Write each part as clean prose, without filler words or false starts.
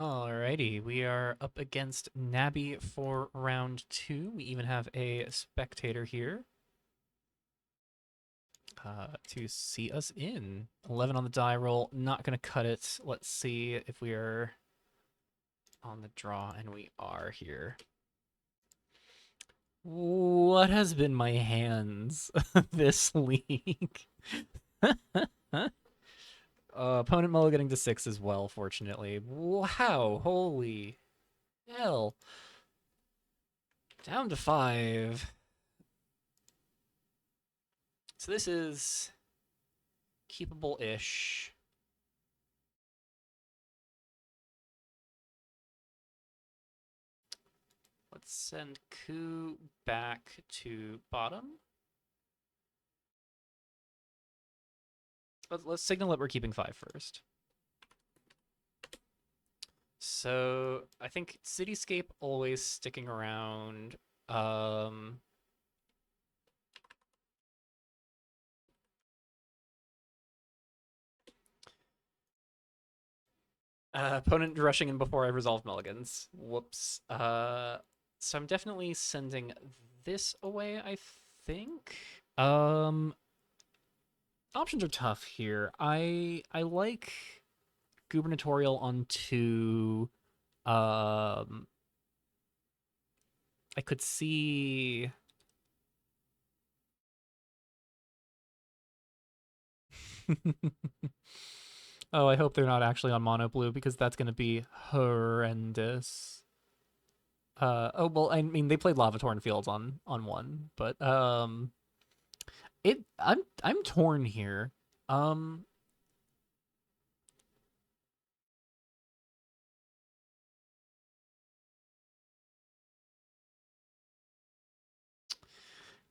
Alrighty, we are up against Nabby for round two. We even have a spectator here to see us in. 11 on the die roll, not going to cut it. Let's see if we are on the draw, and we are here. What has been my hands this league? Opponent mulliganing to 6 as well, fortunately. Wow, holy hell. Down to 5. So this is keepable-ish. Let's send Ku back to bottom. Let's signal that we're keeping 5 first. So I think Cityscape always sticking around. Opponent rushing in before I resolve mulligans. Whoops. So I'm definitely sending this away, I think. Options are tough here. I like gubernatorial on 2. I could see Oh, I hope they're not actually on mono blue because that's going to be horrendous. Oh well, I mean they played Lava Torn Fields on 1, but I'm torn here. Um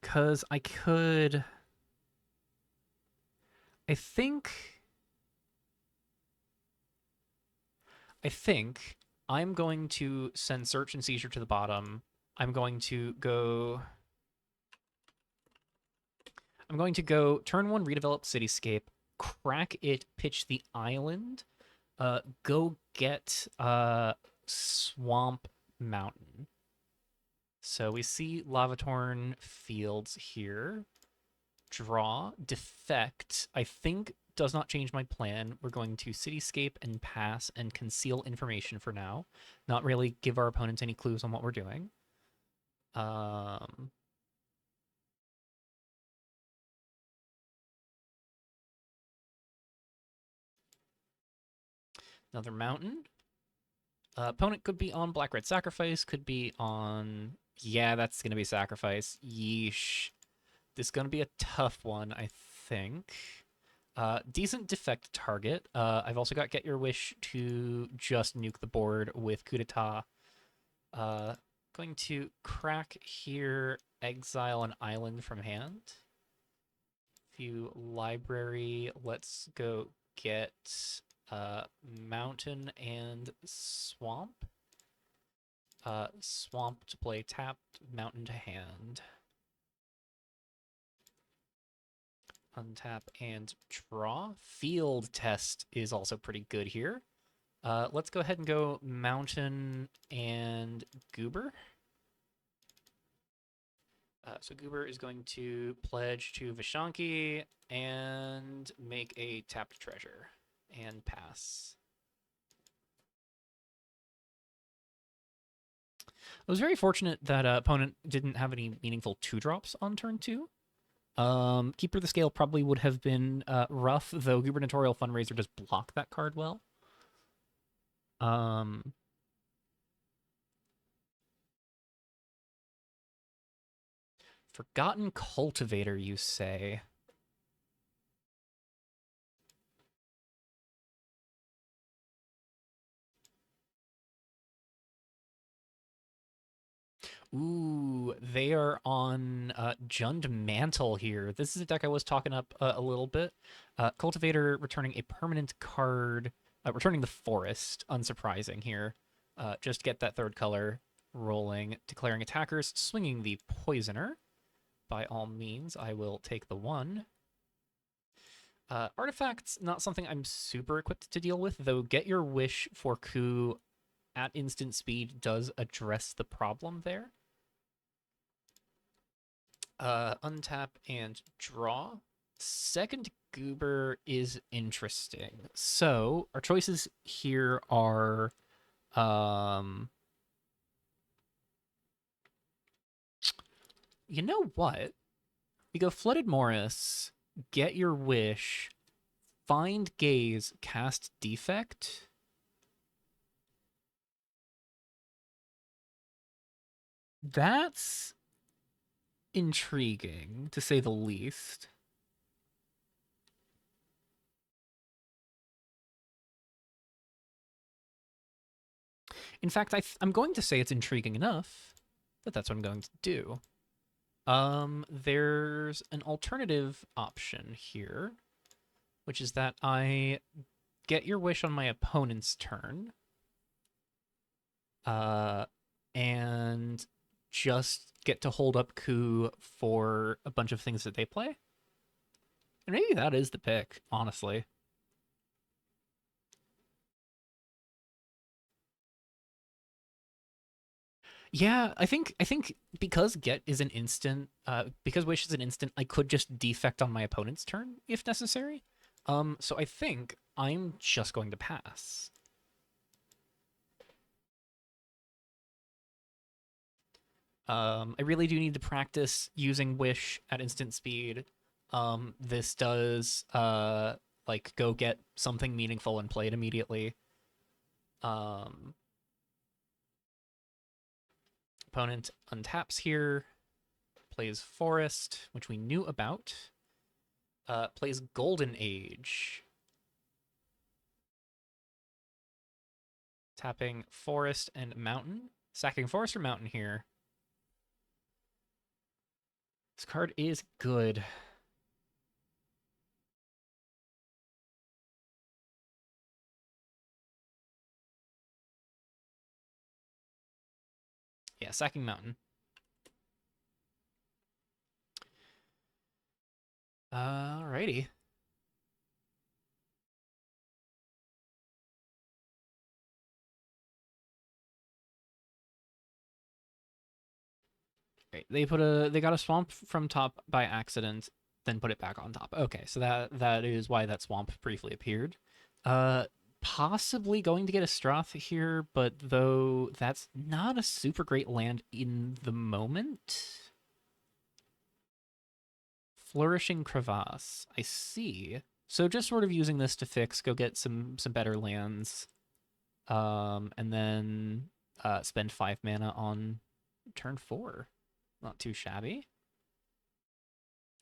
cuz I think I think I'm going to send Search and Seizure to the bottom. I'm going to go turn 1 redevelop Cityscape, crack it, pitch the island, go get Swamp Mountain. So we see Lavatorn Fields here. Draw, defect, I think does not change my plan. We're going to Cityscape and pass and conceal information for now. Not really give our opponents any clues on what we're doing. Another mountain. Opponent could be on Black Red Sacrifice, could be on. Yeah, that's going to be Sacrifice. Yeesh. This is going to be a tough one, I think. Decent defect target. I've also got Get Your Wish to just nuke the board with Coup d'etat. Going to crack here, exile an island from hand. Few library. Let's go get mountain and swamp. Swamp to play tapped, mountain to hand. Untap and draw. Field test is also pretty good here. Let's go ahead and go mountain and goober. So goober is going to pledge to Vishanki and make a tapped treasure and pass. I was very fortunate that opponent didn't have any meaningful 2-drops on turn 2. Keeper of the Scale probably would have been rough, though Gubernatorial Fundraiser just blocked that card well. Forgotten Cultivator, you say? Ooh, they are on Jund Mantle here. This is a deck I was talking up a little bit. Cultivator returning a permanent card, returning the Forest, unsurprising here. Just get that 3rd color rolling, declaring attackers, swinging the Poisoner. By all means, I will take the 1. Artifacts, not something I'm super equipped to deal with, though Get Your Wish for Coup at instant speed does address the problem there. Untap and draw. Second Goober is interesting. So our choices here are you know what? We go Flooded Morris, get your wish, find gaze, cast defect. That's intriguing, to say the least. In fact, I'm going to say it's intriguing enough that that's what I'm going to do. There's an alternative option here, which is that I get your wish on my opponent's turn, and just get to hold up coup for a bunch of things that they play. And maybe that is the pick, honestly. Yeah, I think because get is an instant, because wish is an instant, I could just defect on my opponent's turn if necessary. So I think I'm just going to pass. I really do need to practice using wish at instant speed. This does like go get something meaningful and play it immediately. Opponent untaps here, plays Forest, which we knew about. Plays Golden Age. Tapping Forest and Mountain. Sacking Forest or Mountain here. This card is good. Yeah, Sacking Mountain. Alrighty. Great. They got a swamp from top by accident, then put it back on top. Okay, so that is why that swamp briefly appeared. Possibly going to get a Stroth here, but though that's not a super great land in the moment. Flourishing Crevasse. I see. So just sort of using this to fix, go get some better lands, and then spend 5 mana on turn 4. Not too shabby.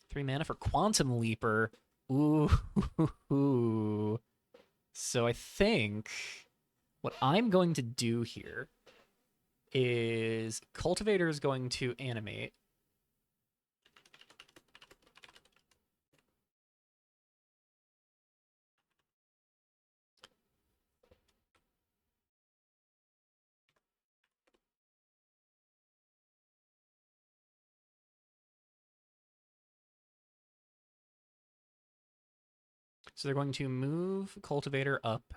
3 mana for Quantum Leaper. Ooh. So I think what I'm going to do here is Cultivator is going to animate. So they're going to move Cultivator up.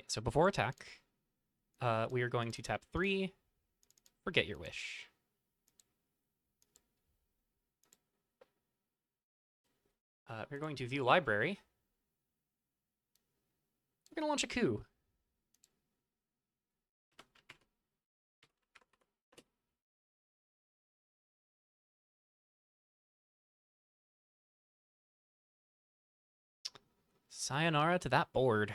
So before attack, we are going to tap 3, forget your wish. We're going to view library. We're going to launch a coup. Sayonara to that board.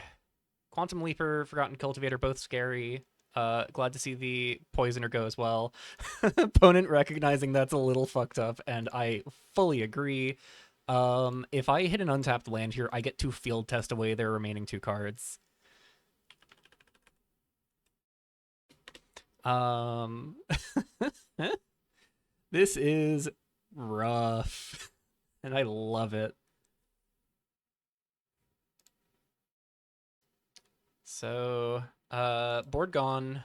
Quantum Leaper, Forgotten Cultivator, both scary. Glad to see the Poisoner go as well. Opponent recognizing that's a little fucked up, and I fully agree. If I hit an untapped land here, I get to field test away their remaining 2 cards. This is rough. And I love it. So, board gone.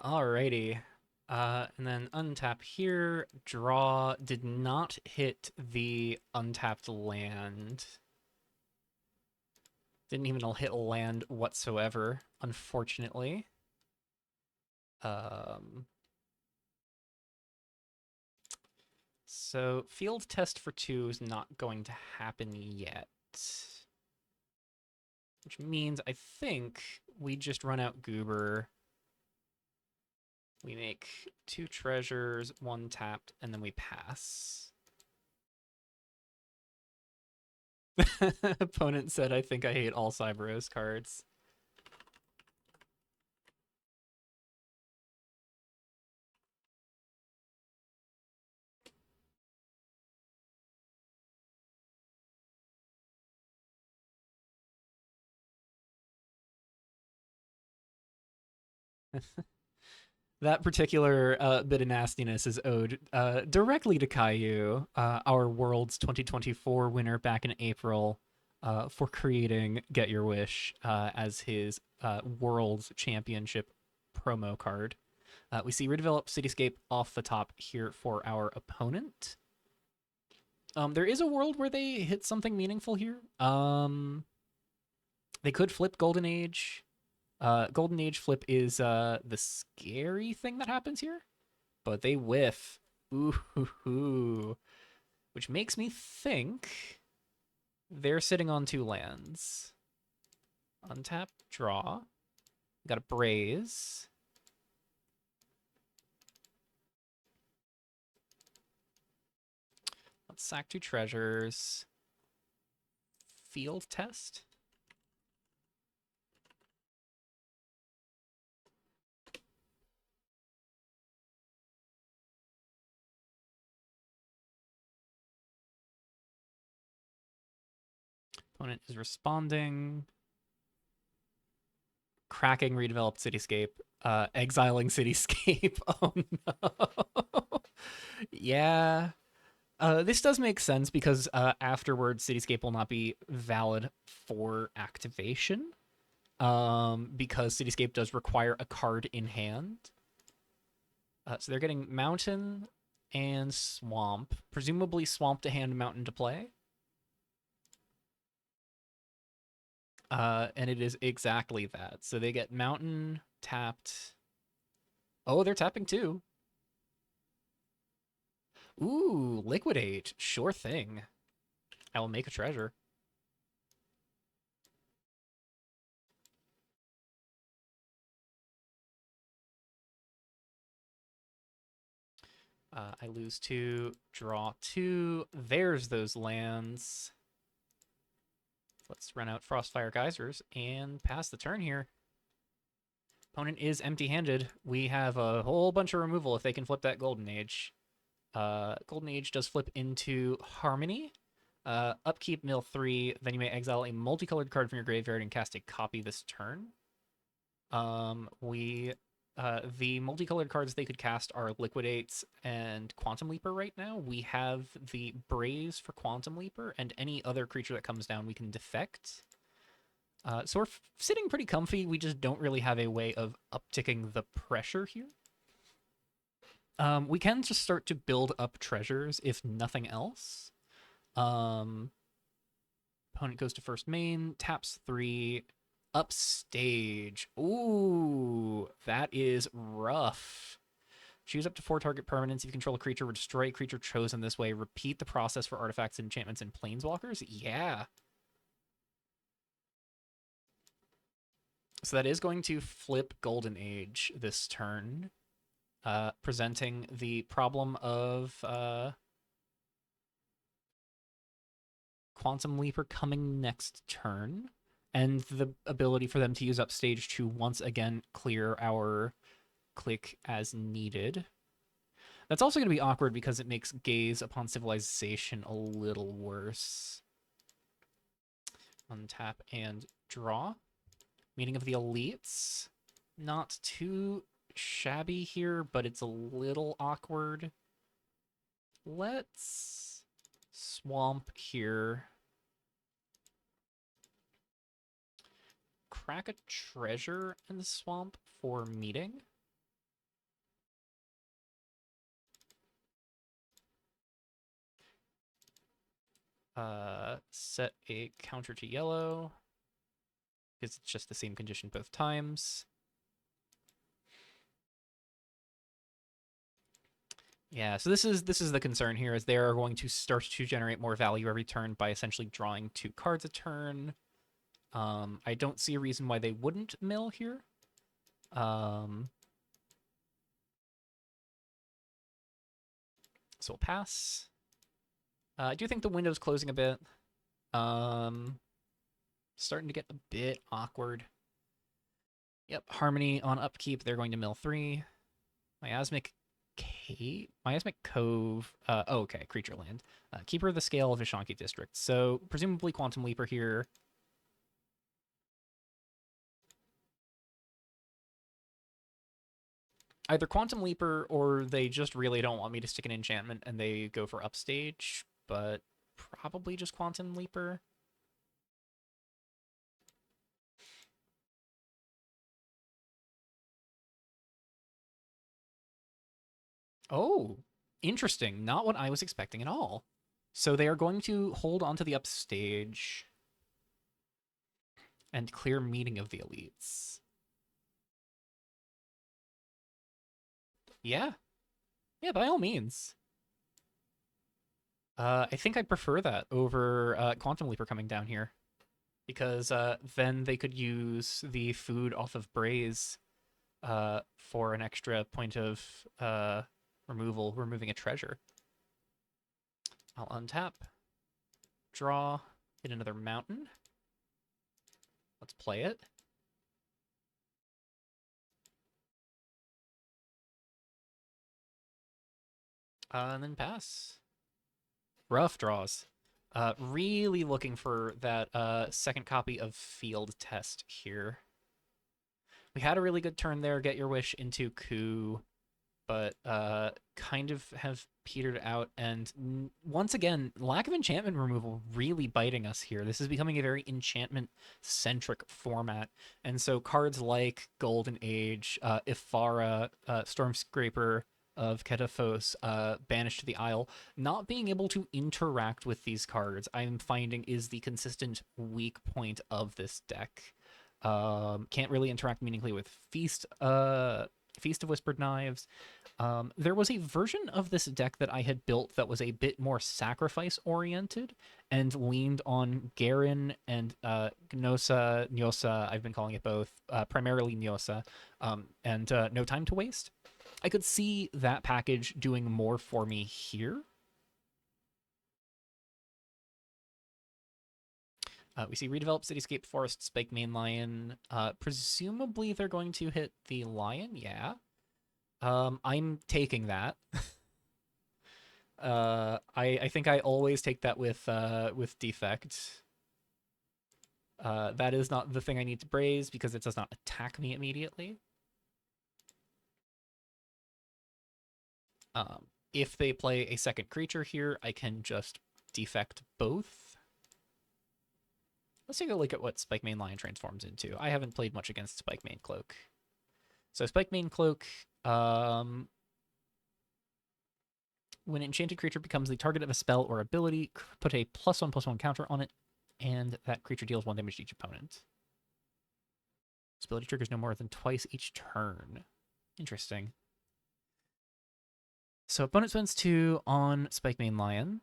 Alrighty. And then untap here. Draw did not hit the untapped land. Didn't even hit land whatsoever, unfortunately. Um, so field test for 2 is not going to happen yet. Which means I think we just run out Goober. We make 2 treasures, 1 tapped, and then we pass. Opponent said, I think I hate all Cyberos cards. That particular bit of nastiness is owed directly to Caillou, our Worlds 2024 winner back in April, for creating Get Your Wish as his Worlds Championship promo card. We see Redevelop Cityscape off the top here for our opponent. There is a world where they hit something meaningful here. They could flip Golden Age. Golden Age flip is the scary thing that happens here, but they whiff. Ooh, which makes me think they're sitting on 2 lands. Untap, draw. Got a Braze. Let's sack 2 treasures. Field test. Opponent is responding. Cracking redeveloped Cityscape. Exiling Cityscape. Oh no. Yeah. This does make sense because afterwards Cityscape will not be valid for activation. Because Cityscape does require a card in hand. So they're getting Mountain and Swamp. Presumably Swamp to hand, Mountain to play. And it is exactly that. So they get Mountain tapped. Oh, they're tapping too. Ooh, Liquidate. Sure thing. I will make a treasure. I lose 2, draw 2. There's those lands. Let's run out Frostfire Geysers and pass the turn here. Opponent is empty-handed. We have a whole bunch of removal if they can flip that Golden Age. Golden Age does flip into Harmony. Upkeep, mill 3. Then you may exile a multicolored card from your graveyard and cast a copy this turn. The multicolored cards they could cast are Liquidates and Quantum Leaper right now. We have the Braze for Quantum Leaper, and any other creature that comes down we can defect. So we're sitting pretty comfy. We just don't really have a way of upticking the pressure here. We can just start to build up treasures, if nothing else. Opponent goes to first main, taps 3, upstage. Ooh, that is rough. Choose up to 4 target permanents. If you control a creature or destroy a creature chosen this way, repeat the process for artifacts, enchantments, and planeswalkers. Yeah. So that is going to flip Golden Age this turn, presenting the problem of Quantum Leaper coming next turn, and the ability for them to use Upstage to once again clear our click as needed. That's also going to be awkward because it makes gaze upon civilization a little worse. Untap and draw. Meeting of the elites. Not too shabby here, but it's a little awkward. Let's swamp here. Crack a treasure in the swamp for meeting. Set a counter to yellow because it's just the same condition both times. Yeah, so this is the concern here, is they are going to start to generate more value every turn by essentially drawing 2 cards a turn. I don't see a reason why they wouldn't mill here. So we'll pass. I do think the window's closing a bit. Starting to get a bit awkward. Yep, Harmony on upkeep, they're going to mill 3. Miasmic Cove. Oh, okay, creature land. Keeper of the Scale of Vishanki District. So presumably Quantum Leaper here. Either Quantum Leaper or they just really don't want me to stick an enchantment and they go for Upstage, but probably just Quantum Leaper. Oh, interesting. Not what I was expecting at all. So they are going to hold onto the Upstage and clear Meeting of the Elites. Yeah. Yeah, by all means. I think I prefer that over Quantum Leaper coming down here. Because then they could use the food off of Braze for an extra point of removing a treasure. I'll untap, draw, hit another mountain. Let's play it. And then pass. Rough draws. Really looking for that second copy of Field Test here. We had a really good turn there, get your wish into coup, but kind of have petered out. And once again, lack of enchantment removal really biting us here. This is becoming a very enchantment-centric format. And so cards like Golden Age, Ifara, Stormscraper of Ketaphos, Banished to the Isle, not being able to interact with these cards, I'm finding is the consistent weak point of this deck. Can't really interact meaningfully with Feast of Whispered Knives. There was a version of this deck that I had built that was a bit more sacrifice oriented and leaned on Garen and Nyosa. I've been calling it both, primarily Nyosa, and No Time to Waste. I could see that package doing more for me here. We see redeveloped Cityscape, Forest, Spike, Main Lion. Presumably they're going to hit the Lion, yeah. I'm taking that. I think I always take that with defect. That is not the thing I need to braze because it does not attack me immediately. If they play a second creature here, I can just defect both. Let's take a look at what Spike Main Lion transforms into. I haven't played much against Spike Main Cloak. So Spike Main Cloak, when an enchanted creature becomes the target of a spell or ability, put a +1/+1 counter on it, and that creature deals 1 damage to each opponent. This ability triggers no more than twice each turn. Interesting. So opponent spends 2 on Spike Main Lion.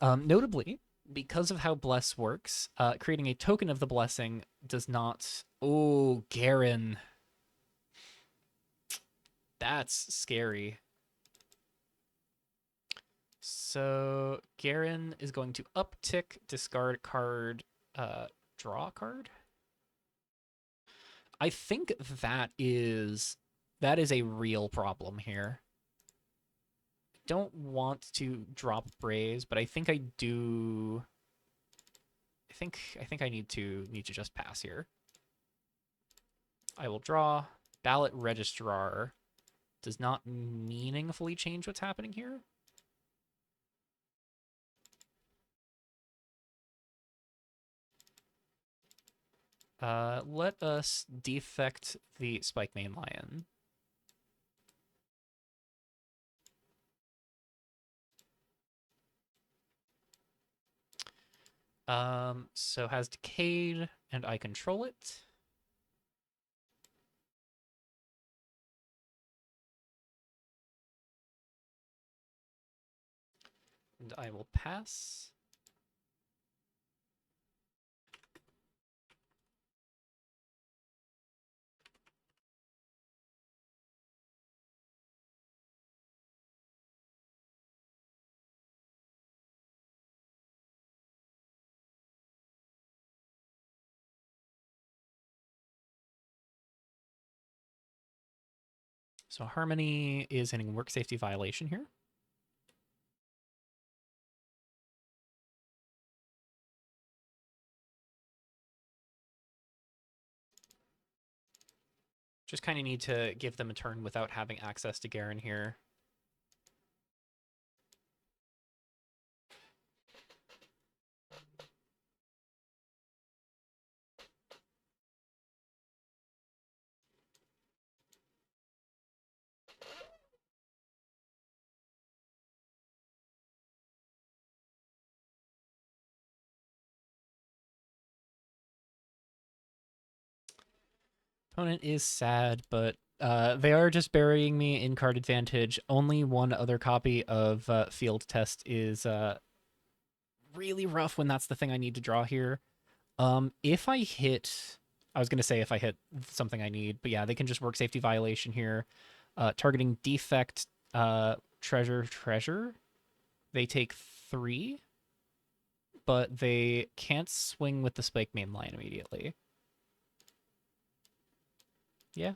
Notably, because of how Bless works, creating a token of the blessing does not... Oh, Garen. That's scary. So Garen is going to uptick, discard card, draw a card. I think that is a real problem here. don't want to drop Braze, but I think I do. I think I need to just pass here. I will draw. Ballot Registrar does not meaningfully change what's happening here. Let us defect the Spike Main Lion. So has Decayed, and I control it. And I will pass. So Harmony is in work safety violation here. Just kind of need to give them a turn without having access to Garen here. Opponent is sad, but they are just burying me in card advantage. Only one other copy of Field Test is really rough when that's the thing I need to draw here. If I hit, I was going to say if I hit something I need, but yeah, they can just work safety violation here. Targeting defect, treasure. They take 3, but they can't swing with the Spike Main Line immediately. Yeah.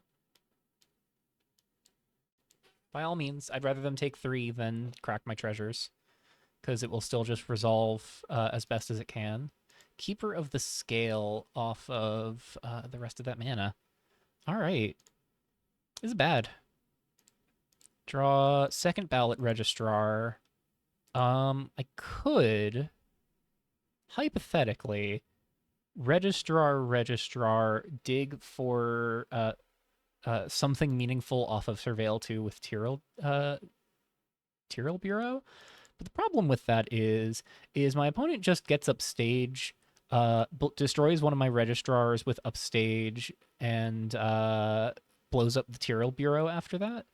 By all means, I'd rather them take 3 than crack my treasures, because it will still just resolve as best as it can. Keeper of the Scale off of the rest of that mana. All right. This is bad. Draw second Ballot Registrar. I could, hypothetically, registrar, dig for something meaningful off of Surveil 2 with Tyrell Bureau. But the problem with that is my opponent just gets upstage, destroys one of my registrars with upstage, and blows up the Tyrell Bureau after that.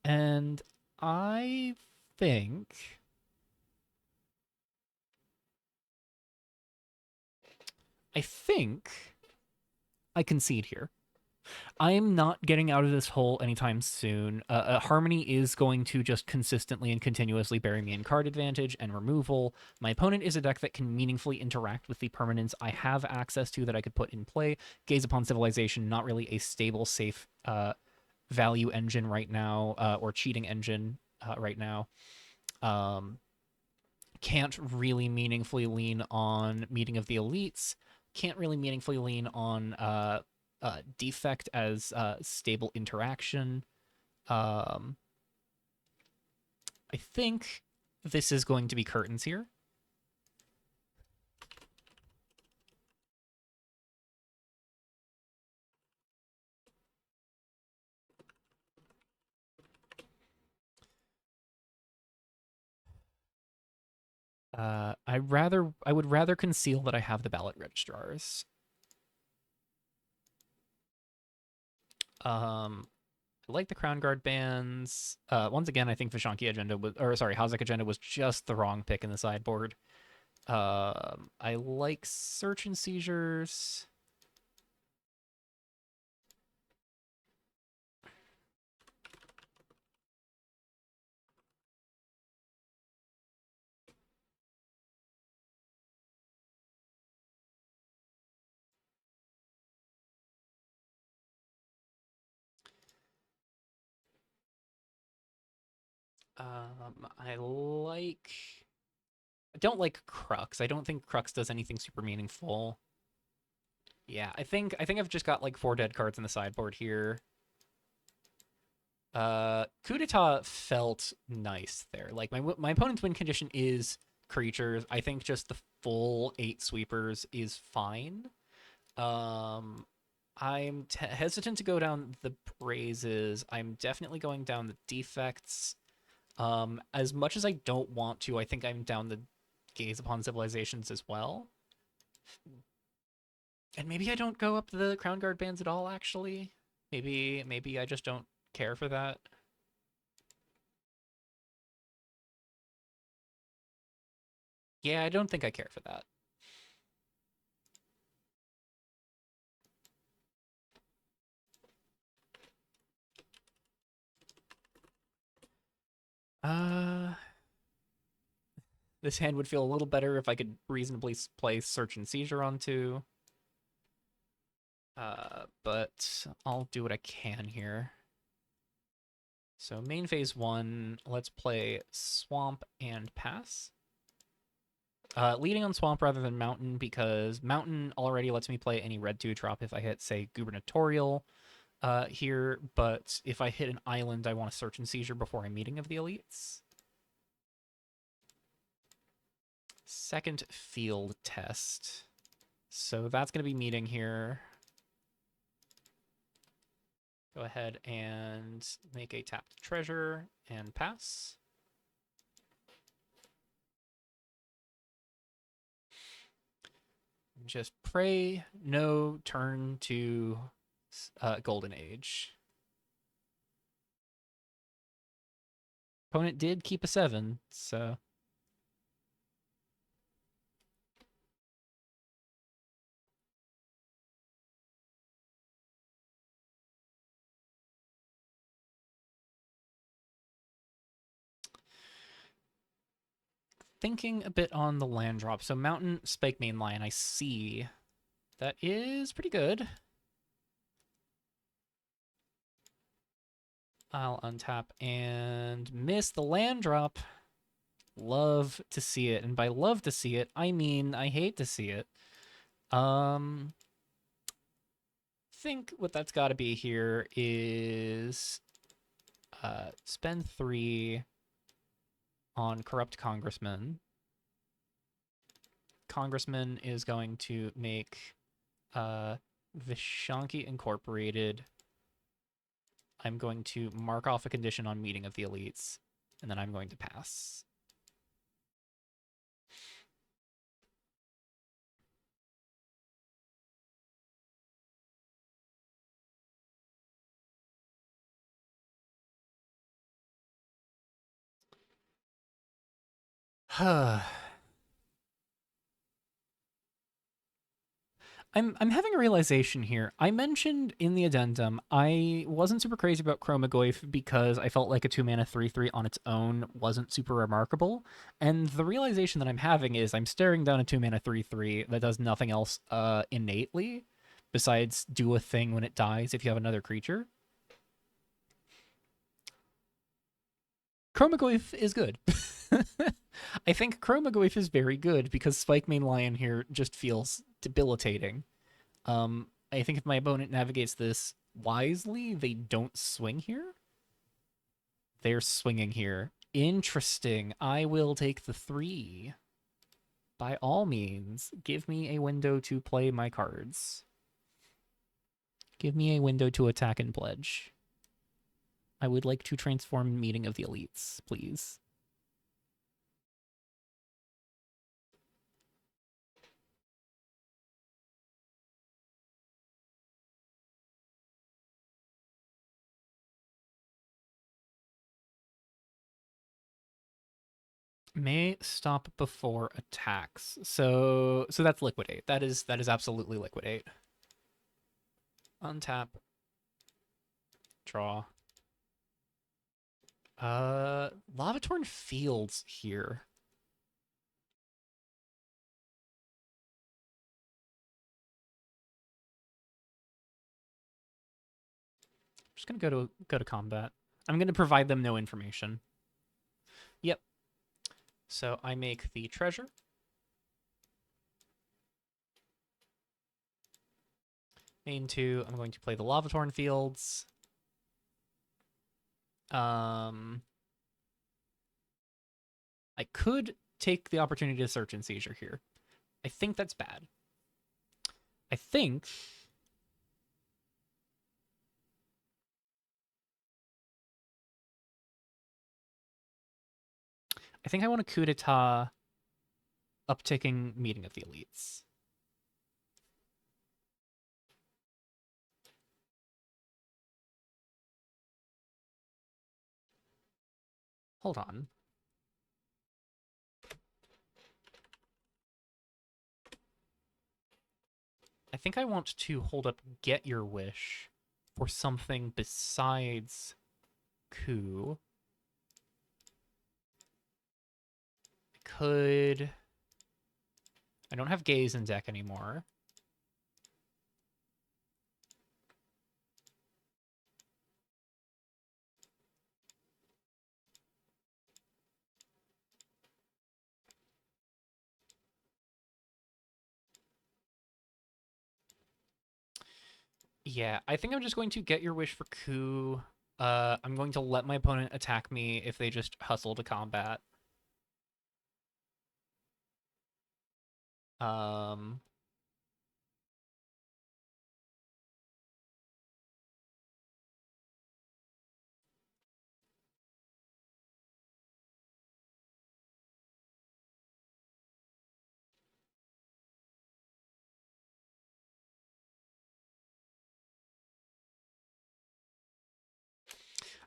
And I think I concede here. I am not getting out of this hole anytime soon. Harmony is going to just consistently and continuously bury me in card advantage and removal. My opponent is a deck that can meaningfully interact with the permanents I have access to that I could put in play. Gaze Upon Civilization, not really a stable, safe value engine right now, or cheating engine right now. Can't really meaningfully lean on Meeting of the Elites. Can't really meaningfully lean on defect as stable interaction. I think this is going to be curtains here. I would rather conceal that I have the ballot registrars. I like the Crown Guard bans. Once again, I think Vishanki agenda was, or sorry, Hazak agenda was just the wrong pick in the sideboard. I like Search and Seizures. I like. I don't like Crux. I don't think Crux does anything super meaningful. Yeah, I think I've just got like 4 dead cards in the sideboard here. Coup d'etat felt nice there. Like my opponent's win condition is creatures. I think just the full 8 sweepers is fine. Um, I'm hesitant to go down the praises. I'm definitely going down the defects. As much as I don't want to, I think I'm down the gaze upon civilizations as well. And maybe I don't go up the crown guard bands at all. Actually, maybe I just don't care for that. Yeah, I don't think I care for that. Uh, this hand would feel a little better if I could reasonably play Search and Seizure onto. But I'll do what I can here. So main phase 1, let's play Swamp and Pass. Leading on Swamp rather than Mountain because Mountain already lets me play any red 2-drop if I hit, say, Gubernatorial here, but if I hit an island, I want to Search and Seizure before a meeting of the elites. Second field test. So that's going to be meeting here. Go ahead and make a tapped treasure and pass. Just pray no turn to Golden Age. Opponent did keep a 7, so... Thinking a bit on the land drop. So Mountain, Spike Main Lion, I see. That is pretty good. I'll untap and miss the land drop. Love to see it. And by love to see it, I mean I hate to see it. Think what that's got to be here is spend 3 on Corrupt Congressman. Congressman is going to make Vishanki Incorporated. I'm going to mark off a condition on meeting of the elites, and then I'm going to pass. I'm having a realization here. I mentioned in the addendum I wasn't super crazy about Chromagoyf because I felt like a 2-mana 3/3 on its own wasn't super remarkable. And the realization that I'm having is I'm staring down a 2-mana 3/3 that does nothing else innately besides do a thing when it dies if you have another creature. Chromagoyf is good. I think Chromagoyf is very good because Spike Main Lion here just feels debilitating. I think if my opponent navigates this wisely, they don't swing here. They're swinging here. Interesting. I will take the 3. By all means, give me a window to play my cards. Give me a window to attack and pledge. I would like to transform Meeting of the Elites, please. May stop before attacks. So that's liquidate. That is absolutely liquidate. Untap. Draw. Lavatorn Fields here. I'm just gonna go to combat. I'm gonna provide them no information. Yep. So I make the treasure. Main 2, I'm going to play the Lavatorn Fields. I could take the opportunity to search and seizure here. I think that's bad. I think I want a coup d'etat upticking Meeting of the Elites. Hold on. I think I want to hold up Get Your Wish for something besides coup. I don't have Gaze in deck anymore. Yeah, I think I'm just going to Get Your Wish for coup. I'm going to let my opponent attack me if they just hustle to combat. Um,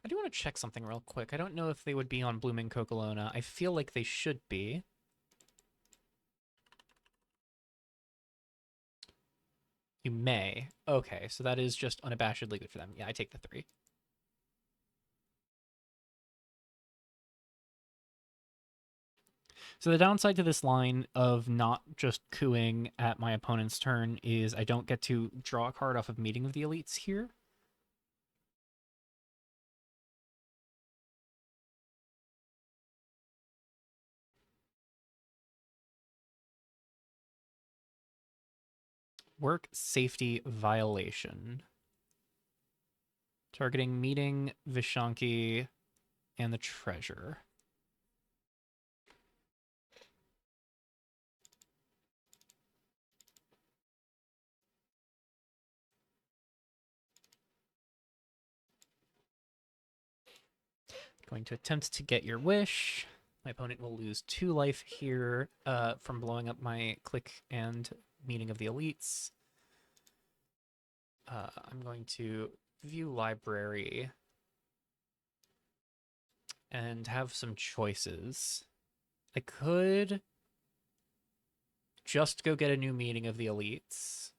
I do want to check something real quick. I don't know if they would be on Blooming Cocolona. I feel like they should be. You may. Okay, so that is just unabashedly good for them. Yeah, I take the 3. So the downside to this line of not just cooing at my opponent's turn is I don't get to draw a card off of Meeting of the Elites here. Work safety violation. Targeting Meeting, Vishanki, and the treasure. Going to attempt to Get Your Wish. My opponent will lose 2 life here from blowing up my Click and Meeting of the Elites. I'm going to view library and have some choices. I could just go get a new Meeting of the Elites.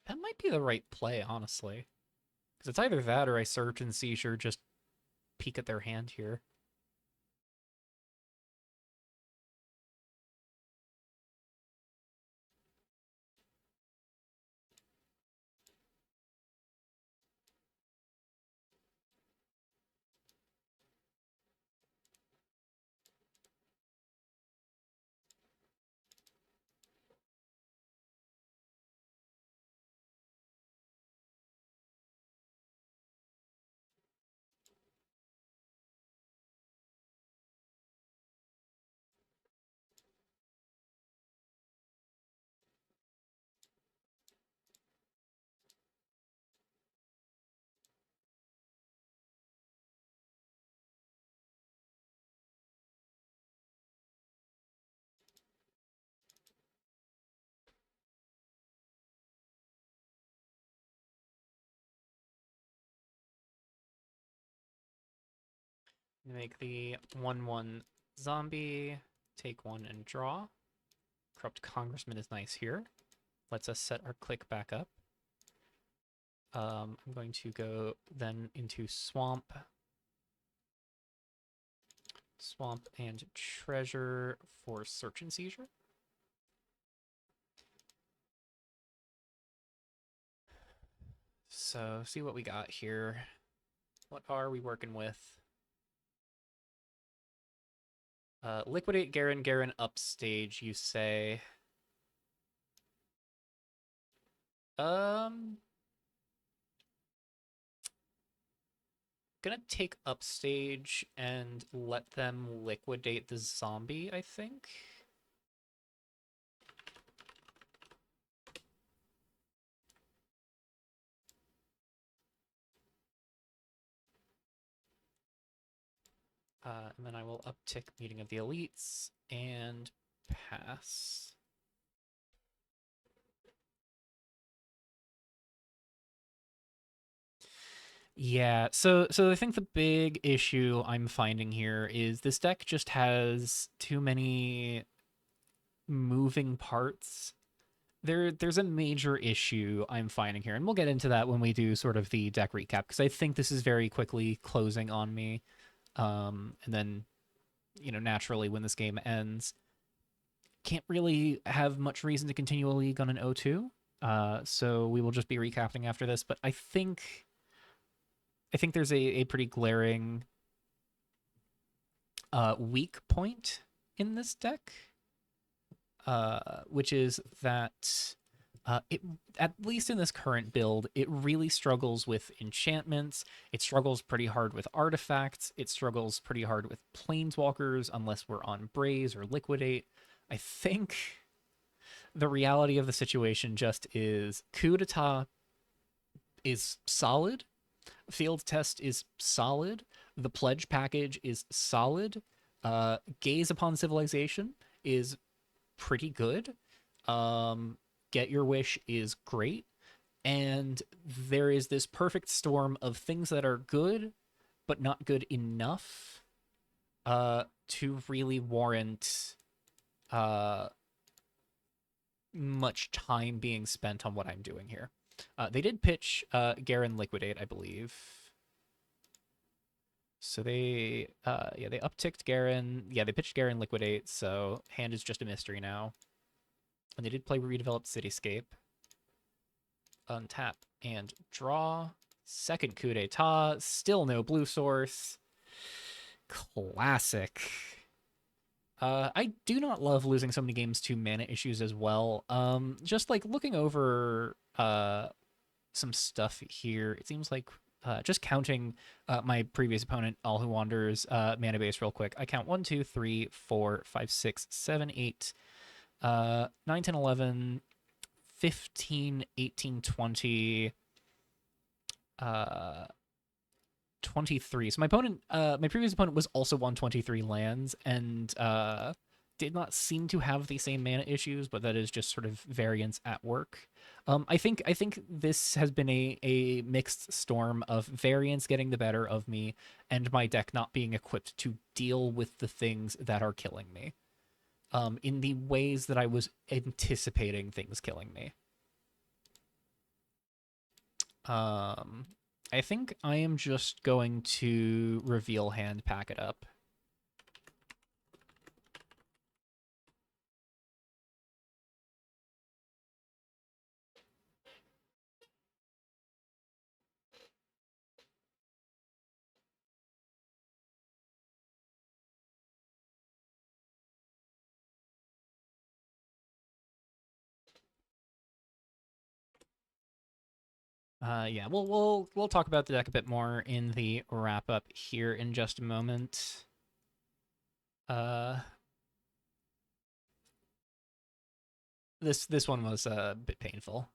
That might be the right play, honestly. Because it's either that or I search and seizure, just peek at their hand here. Make the 1/1 zombie, take 1 and draw. Corrupt Congressman is nice here. lets us set our click back up. I'm going to go then into Swamp. Swamp and Treasure for Search and Seizure. So, see what we got here. What are we working with? Liquidate Garen. Garen upstage, you say. Gonna take upstage and let them liquidate the zombie, I think. And then I will uptick Meeting of the Elites and pass. Yeah, so I think the big issue I'm finding here is this deck just has too many moving parts. There's a major issue I'm finding here, and we'll get into that when we do sort of the deck recap, because I think this is very quickly closing on me. And then, naturally when this game ends, can't really have much reason to continue a league on an 0-2. So we will just be recapping after this, but I think there's a pretty glaring weak point in this deck, which is that it, at least in this current build, it really struggles with enchantments. It struggles pretty hard with artifacts. It struggles pretty hard with planeswalkers, unless we're on Braze or Liquidate. I think the reality of the situation just is Coup d'etat is solid. Field Test is solid. The Pledge package is solid. Gaze Upon Civilization is pretty good. Get Your Wish is great. And there is this perfect storm of things that are good, but not good enough to really warrant much time being spent on what I'm doing here. They did pitch Garen Liquidate, I believe. So they upticked Garen. Yeah, they pitched Garen Liquidate, so hand is just a mystery now. And they did play Redeveloped Cityscape. Untap and draw. Second coup d'etat. Still no blue source. Classic. I do not love losing so many games to mana issues as well. Just like looking over some stuff here, it seems like just counting my previous opponent, All Who Wanders, mana base real quick. I count 1, 2, 3, 4, 5, 6, 7, 8, 9, 10, 11, 15, 18, 20, 23. So my previous opponent was also on 23 lands and did not seem to have the same mana issues, but that is just sort of variance at work. I think this has been a mixed storm of variance getting the better of me and my deck not being equipped to deal with the things that are killing me. In the ways that I was anticipating things killing me. I think I am just going to reveal hand, pack it up. Yeah, we'll talk about the deck a bit more in the wrap up here in just a moment. This one was a bit painful.